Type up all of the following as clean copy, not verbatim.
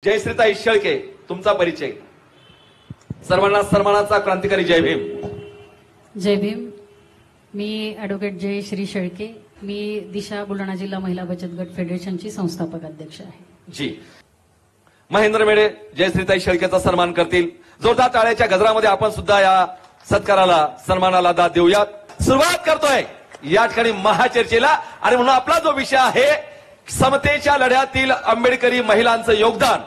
जयश्रीताई शेळके, तुमचा परिचय. सर्वांना सन्मानाचा क्रांतिकारी जय भीम. जय भीम. मी ॲडव्होकेट जयश्री शेळके. मी दिशा बुलढाणा जिल्हा महिला बचत गट फेडरेशनची संस्थापक अध्यक्ष आहे. जी. महेंद्र मेढे जयश्रीताई शेळकेचा सन्मान करतील. जोरदार टाळ्याच्या गजरामध्ये आपण सुद्धा या सत्काराला सन्मानाला दाद देऊयात. सुरुवात करतोय या ठिकाणी महाचर्चेला आणि म्हणून आपला जो विषय आहे समतेच्या लढ्यातील आंबेडकरी महिलांचं योगदान,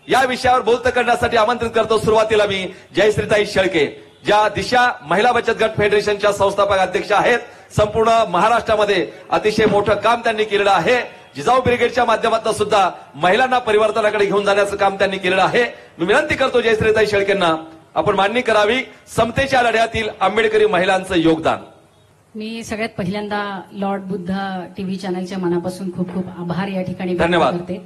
या विषयावर बोलतं करण्यासाठी आमंत्रित करतो सुरुवातीला मी जयश्रीताई शेळके, ज्या दिशा महिला बचत गट फेडरेशनच्या संस्थापक अध्यक्ष आहेत. संपूर्ण महाराष्ट्रामध्ये अतिशय मोठं काम त्यांनी केलेलं आहे. जिजाऊ ब्रिगेडच्या माध्यमातून सुद्धा महिलांना परिवर्तनाकडे घेऊन जाण्याचं काम त्यांनी केलेलं आहे. मी विनंती करतो जयश्रीताई शेळकेंना आपण मांडणी करावी समतेच्या लढ्यातील आंबेडकरी महिलांचं योगदान. मी सगळ्यात पहिल्यांदा लॉर्ड बुद्धा टीव्ही चॅनलच्या मनापासून खूप खूप आभार या ठिकाणी धन्यवाद करते.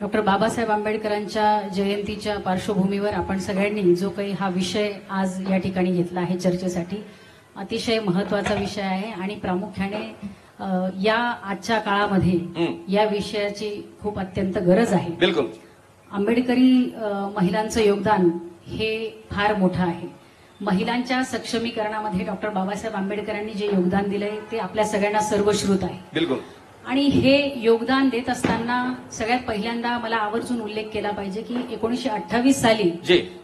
डॉक्टर बाबासाहेब आंबेडकरांच्या जयंतीच्या पार्श्वभूमीवर आपण सगळ्यांनी जो काही हा विषय आज या ठिकाणी घेतला आहे चर्चेसाठी, अतिशय महत्वाचा विषय आहे आणि प्रामुख्याने या आजच्या काळामध्ये या विषयाची खूप अत्यंत गरज आहे. बिलकुल. आंबेडकरी महिलांचं योगदान हे फार मोठं आहे. महिलांच्या सक्षमीकरणामध्ये डॉक्टर बाबासाहेब आंबेडकरांनी जे योगदान दिलंय ते आपल्या सगळ्यांना सर्वश्रुत आहे. बिलकुल. आणि हे योगदान देत असताना सगळ्यात पहिल्यांदा मला आवर्जून उल्लेख केला पाहिजे की 1928 साली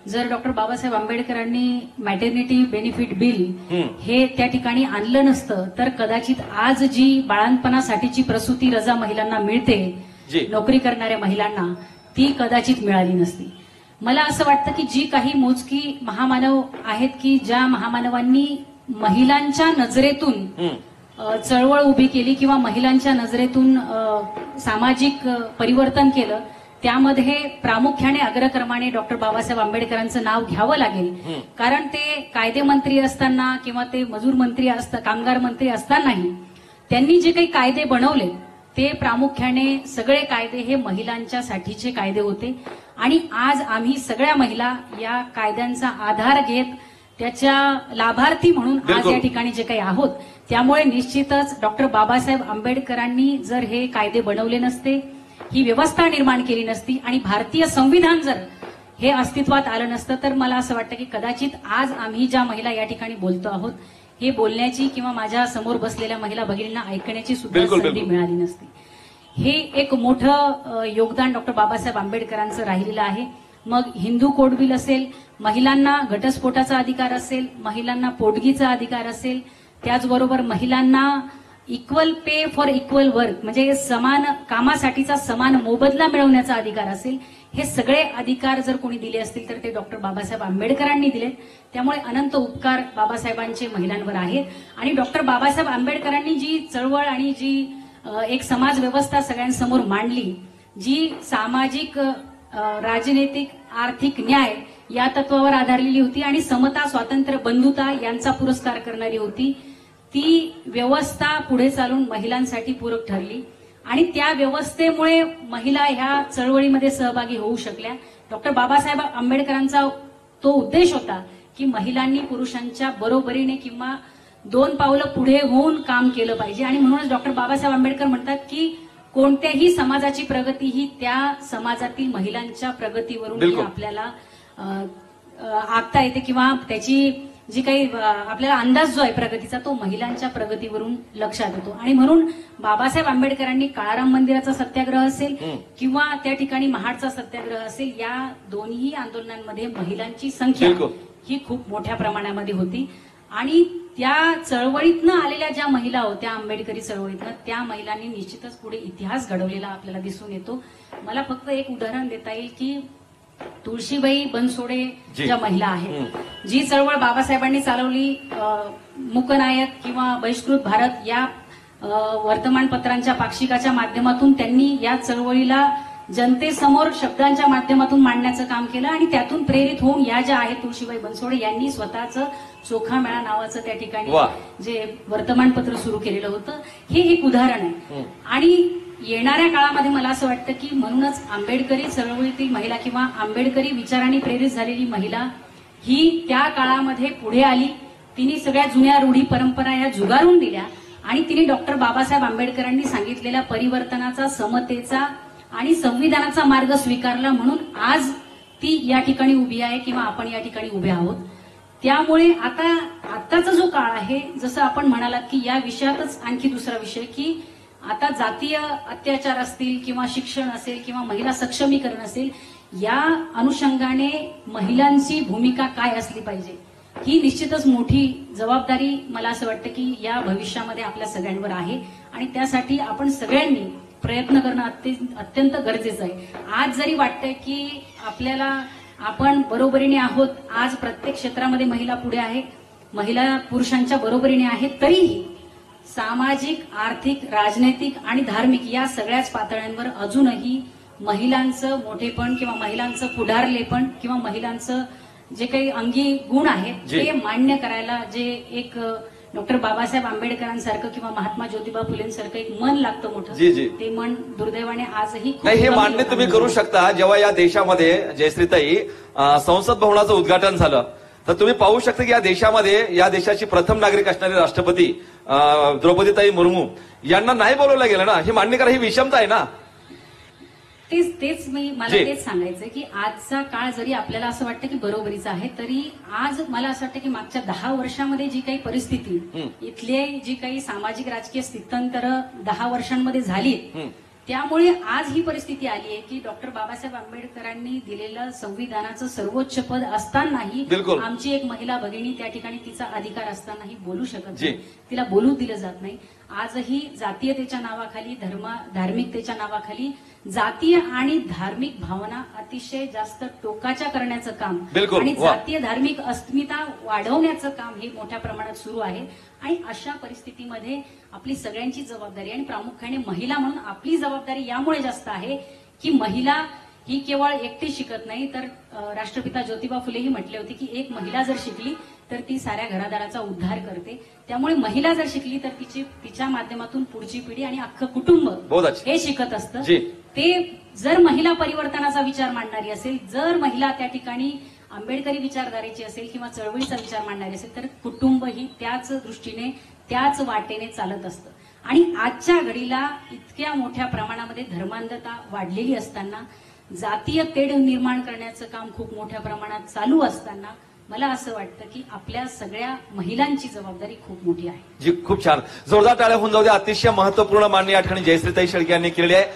जर डॉक्टर बाबासाहेब आंबेडकरांनी मॅटर्निटी बेनिफिट बिल हे त्या ठिकाणी आणलं नसतं तर कदाचित आज जी बाळंतपणासाठीची प्रसूती रजा महिलांना मिळते, नोकरी करणाऱ्या महिलांना, ती कदाचित मिळाली नसती. मला असं वाटतं की जी काही मोजकी महामानव आहेत की ज्या महामानवांनी महिलांच्या नजरेतून चळवळ उभी केली किंवा महिलांच्या नजरेतून सामाजिक परिवर्तन केलं, त्यामध्ये प्रामुख्याने अग्रक्रमाने डॉक्टर बाबासाहेब आंबेडकरांचं नाव घ्यावं लागेल. कारण ते कायदे मंत्री असताना किंवा ते मजूर मंत्री कामगार मंत्री असतानाही त्यांनी जे काही कायदे बनवले ते प्रामुख्याने सगळे कायदे हे महिलांच्या साठीचे कायदे होते. आणि आज आम्ही सगळ्या महिला या कायद्यांचा आधार घेत त्याच्या लाभार्थी म्हणून आज या ठिकाणी जे काही आहोत. त्यामुळे निश्चितच डॉक्टर बाबासाहेब आंबेडकरांनी जर हे कायदे बनवले नसते, ही व्यवस्था निर्माण केली नसती आणि भारतीय संविधान जर हे अस्तित्वात आलं नसतं तर मला असं वाटतं की कदाचित आज आम्ही ज्या महिला या ठिकाणी बोलतो आहोत हे बोलण्याची किंवा माझ्या समोर बसलेल्या महिला भगिनींना ऐकण्याची सुद्धा संधी मिळाली नसती. हे एक मोठं योगदान डॉक्टर बाबासाहेब आंबेडकरांचं राहिलेलं आहे. मग हिंदू कोड बिल असेल, महिलांना घटस्फोटाचा अधिकार असेल, महिलांना पोटगीचा अधिकार असेल, त्याचबरोबर महिलांना equal pay for equal work म्हणजे समान कामासाठीचा समान मोबदला मिळवण्याचा अधिकार असेल, हे सगळे अधिकार जर कोणी दिले असतील तर ते डॉक्टर बाबासाहेब आंबेडकरांनी दिलेत. त्यामुळे अनंत उपकार बाबासाहेबांचे महिलांवर आहेत. आणि डॉक्टर बाबासाहेब आंबेडकरांनी जी चळवळ आणि जी एक समाज व्यवस्था सगळ्यांसमोर मांडली, जी सामाजिक, राजनैतिक, आर्थिक न्याय या तत्वावर आधारलेली होती आणि समता, स्वातंत्र्य, बंधुता यांचा पुरस्कार करणारी होती, ती व्यवस्था पुढे चालून महिलांसाठी पूरक ठरली आणि त्या व्यवस्थेमुळे महिला ह्या चळवळीमध्ये सहभागी होऊ शकल्या. डॉक्टर बाबासाहेब आंबेडकरांचा तो उद्देश होता की महिलांनी पुरुषांच्या बरोबरीने किंवा 2 पावलं पुढे होऊन काम केलं पाहिजे. आणि म्हणूनच डॉक्टर बाबासाहेब आंबेडकर म्हणतात की कोणत्याही समाजाची प्रगती ही त्या समाजातील महिलांच्या प्रगतीवरून आपल्याला आखता येते किंवा त्याची जी काही आपल्याला अंदाज जो आहे प्रगतीचा तो महिलांच्या प्रगतीवरून लक्षात येतो. आणि म्हणून बाबासाहेब आंबेडकरांनी काळाराम मंदिराचा सत्याग्रह असेल किंवा त्या ठिकाणी महाडचा सत्याग्रह असेल, या दोन्ही आंदोलनांमध्ये महिलांची संख्या ही खूप मोठ्या प्रमाणामध्ये होती. आणि त्या चळवळीतनं आलेल्या ज्या महिला होत्या, आंबेडकरी चळवळीतनं, त्या महिलांनी निश्चितच पुढे इतिहास घडवलेला आपल्याला दिसून येतो. मला फक्त एक उदाहरण देता येईल की तुळशीबाई बनसोडे ज्या महिला आहेत, जी चळवळ बाबासाहेबांनी चालवली, मूकनायक किंवा बहिष्कृत भारत या वर्तमानपत्रांच्या पाक्षिकाच्या माध्यमातून त्यांनी या चळवळीला जनतेसमोर शब्दांच्या माध्यमातून मांडण्याचं काम केलं आणि त्यातून प्रेरित होऊन या ज्या आहेत तुळशीबाई बनसोडे यांनी स्वतःचं चोखा मेळा नावाचं त्या ठिकाणी जे वर्तमानपत्र सुरू केलेलं होतं, हे एक उदाहरण आहे. आणि येणाऱ्या काळामध्ये मला असं वाटतं की म्हणूनच आंबेडकरी चळवळीतील महिला किंवा आंबेडकरी विचारांनी प्रेरित झालेली महिला ही त्या काळामध्ये पुढे आली. तिने सगळ्या जुन्या रूढी परंपरा या जुगारून दिल्या आणि तिने डॉक्टर बाबासाहेब आंबेडकरांनी सांगितलेल्या परिवर्तनाचा, समतेचा आणि संविधानाचा मार्ग स्वीकारला म्हणून आज ती या ठिकाणी उभी आहे किंवा आपण या ठिकाणी उभे आहोत. त्यामुळे आताचा जो काळ आहे, जसं आपण म्हणालात की या विषयातच आणखी दुसरा विषय की आता जातीय अत्याचार असतील किंवा शिक्षण असेल किंवा महिला सक्षमीकरण असेल, या अनुषंगाने महिलांची भूमिका काय असली पाहिजे ही निश्चितच मोठी जबाबदारी मला असं वाटतं की या भविष्यामध्ये आपल्या सगळ्यांवर आहे आणि त्यासाठी आपण सगळ्यांनी प्रयत्न करणं अत्यंत गरजेचं आहे. आज जरी वाटतंय की आपण बरोबरीने आहोत, आज प्रत्येक क्षेत्रामध्ये महिला पुढे आहे, महिला पुरुषांच्या बरोबरीने आहेत, तरीही सामाजिक, आर्थिक, राजनैतिक आणि धार्मिक या सगळ्याच पातळ्यांवर अजूनही महिलांचं मोठेपण किंवा महिलांचं पुढारलेपण किंवा महिलांचं जे काही अंगी गुण आहेत ते मान्य करायला जे एक डॉक्टर बाबासाहेब आंबेडकरांसारखं किंवा महात्मा ज्योतिबा फुलेंसारखं एक मन लागतं मोठं, ते मन दुर्दैवाने आजही नाही. हे मान्य तुम्ही करू शकता. जेव्हा या देशामध्ये जयश्रीताई संसद भवनाचं उद्घाटन झालं तर तुम्ही पाहू शकता की या देशाची प्रथम नागरिक असणारे राष्ट्रपती द्रौपदीताई मुर्मू यांना नाही बोलवलं गेलं ना. हे मान्य करा, ही विषमता आहे ना. मला तेच सांगायचंय की आजचा काळ जरी आपल्याला असं वाटतं की बरोबरीचा आहे, तरी आज मला असं वाटतं की मागच्या 10 वर्षांमध्ये जी काही परिस्थिती, इथले जी काही सामाजिक राजकीय स्थित्यंतर 10 वर्षांमध्ये झाली, त्यामुळे आज ही परिस्थिती आली आहे की डॉक्टर बाबासाहेब आंबेडकरांनी दिलेलं संविधानाचं सर्वोच्च पद असतानाही आमची एक महिला भगिनी त्या ठिकाणी तिचा अधिकार असतानाही बोलू शकत नाही, तिला बोलू दिलं जात नाही. आजही जातीयतेच्या नावाखाली, धार्मिकतेच्या नावाखाली जातीय आणि धार्मिक भावना अतिशय जास्त टोकाच्या करण्याचं काम आणि जातीय धार्मिक अस्मिता वाढवण्याचं काम हे मोठ्या प्रमाणात सुरू आहे. आणि अशा परिस्थितीमध्ये आपली सगळ्यांची जबाबदारी आणि प्रामुख्याने महिला म्हणून आपली जबाबदारी यामुळे जास्त आहे की महिला ही केवळ एकटी शिकत नाही, तर राष्ट्रपिता ज्योतिबा फुलेही म्हटले होते की एक महिला जर शिकली तर ती साऱ्या घरादाराचा उद्धार करते. त्यामुळे महिला जर शिकली तर तिच्या माध्यमातून पुढची पिढी आणि अख्खं कुटुंब हे शिकत असतं. ते जर महिला परिवर्तनाचा विचार मांडणारी असेल, जर महिला त्या ठिकाणी आंबेडकरी विचारधारेची असेल किंवा चळवळीचा विचार मांडणारी असेल, तर कुटुंब ही त्याच दृष्टीने त्याच वाटेने चालत असतं. आणि आजच्या घडीला इतक्या मोठ्या प्रमाणामध्ये धर्मांधता वाढलेली असताना, जातीय तेढ निर्माण करण्याचं काम खूप मोठ्या प्रमाणात चालू असताना मला असं वाटतं की आपल्या सगळ्या महिलांची जबाबदारी खूप मोठी आहे. जी, खूप छान. जोरदार टाळ्या होऊन जाऊ द्या. अतिशय महत्वपूर्ण मांडणी या ठिकाणी जयश्रीताई शेळके यांनी केलेली आहे.